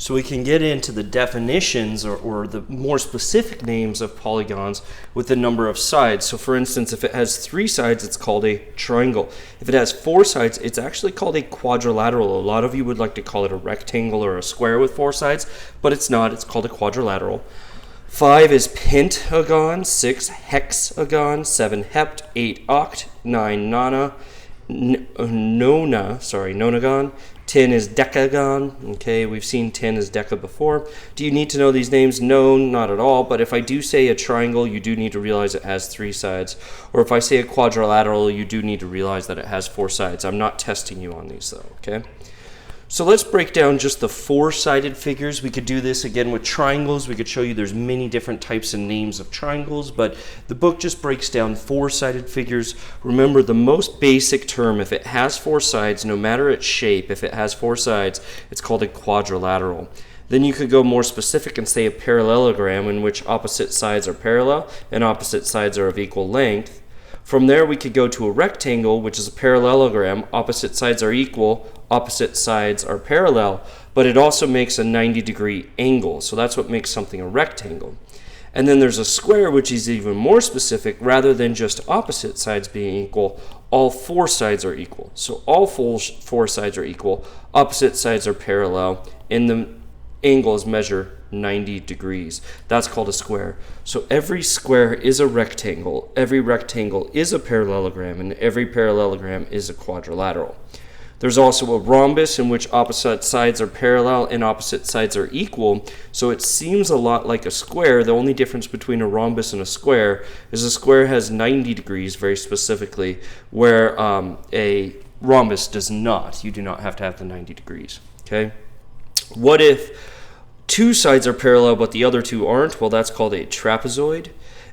So we can get into the definitions or the more specific names of polygons with the number of sides. So for instance, if it has 3 sides, it's called a triangle. If it has 4 sides, it's actually called a quadrilateral. A lot of you would like to call it a rectangle or a square with 4 sides, but it's not. It's called a quadrilateral. 5 is pentagon, 6 hexagon, 7 hept, 8 oct, 9 nonagon, 10 is decagon. Okay, we've seen 10 as deca before. Do you need to know these names? No, not at all. But if I do say a triangle, you do need to realize it has 3 sides. Or if I say a quadrilateral, you do need to realize that it has 4 sides. I'm not testing you on these though, okay? So let's break down just the 4-sided figures. We could do this again with triangles. We could show you there's many different types and names of triangles, but the book just breaks down 4-sided figures. Remember, the most basic term, if it has 4 sides, no matter its shape, if it has 4 sides, it's called a quadrilateral. Then you could go more specific and say a parallelogram, in which opposite sides are parallel and opposite sides are of equal length. From there, we could go to a rectangle, which is a parallelogram. Opposite sides are equal, opposite sides are parallel, but it also makes a 90-degree angle. So that's what makes something a rectangle. And then there's a square, which is even more specific. Rather than just opposite sides being equal, all 4 sides are equal. So all 4 sides are equal, opposite sides are parallel, and the angles measure 90 degrees. That's called a square. So every square is a rectangle, every rectangle is a parallelogram, and every parallelogram is a quadrilateral. There's also a rhombus, in which opposite sides are parallel and opposite sides are equal. So it seems a lot like a square. The only difference between a rhombus and a square is a square has 90 degrees very specifically, where a rhombus does not. You do not have to have the 90 degrees. Okay? What if 2 sides are parallel but the other 2 aren't? Well, that's called a trapezoid.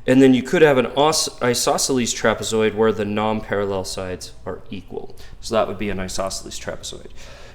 And then you could have an isosceles trapezoid where the non-parallel sides are equal. So that would be an isosceles trapezoid.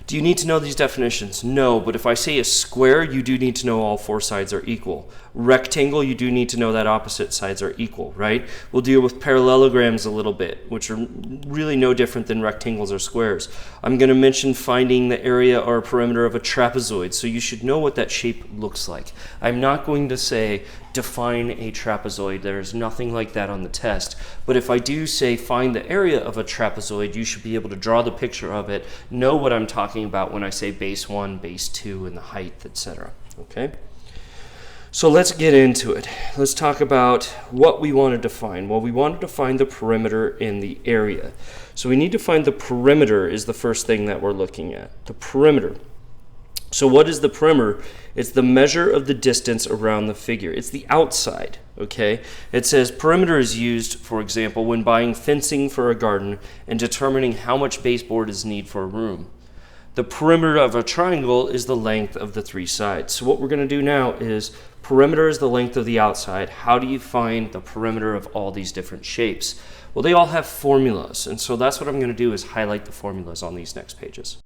Do you need to know these definitions? No, but if I say a square, you do need to know all 4 sides are equal. Rectangle, you do need to know that opposite sides are equal, right? We'll deal with parallelograms a little bit, which are really no different than rectangles or squares. I'm going to mention finding the area or perimeter of a trapezoid, so you should know what that shape looks like. I'm not going to say define a trapezoid. There's nothing like that on the test. But if I do say find the area of a trapezoid, you should be able to draw the picture of it, know what I'm talking about when I say base 1, base 2, and the height, etc. Okay? So let's get into it. Let's talk about what we want to define. Well, we wanted to find the perimeter in the area. So we need to find the perimeter is the first thing that we're looking at. The perimeter. So what is the perimeter? It's the measure of the distance around the figure. It's the outside, okay? It says perimeter is used, for example, when buying fencing for a garden and determining how much baseboard is needed for a room. The perimeter of a triangle is the length of the 3 sides. So what we're going to do now is perimeter is the length of the outside. How do you find the perimeter of all these different shapes? Well, they all have formulas, and so that's what I'm going to do is highlight the formulas on these next pages.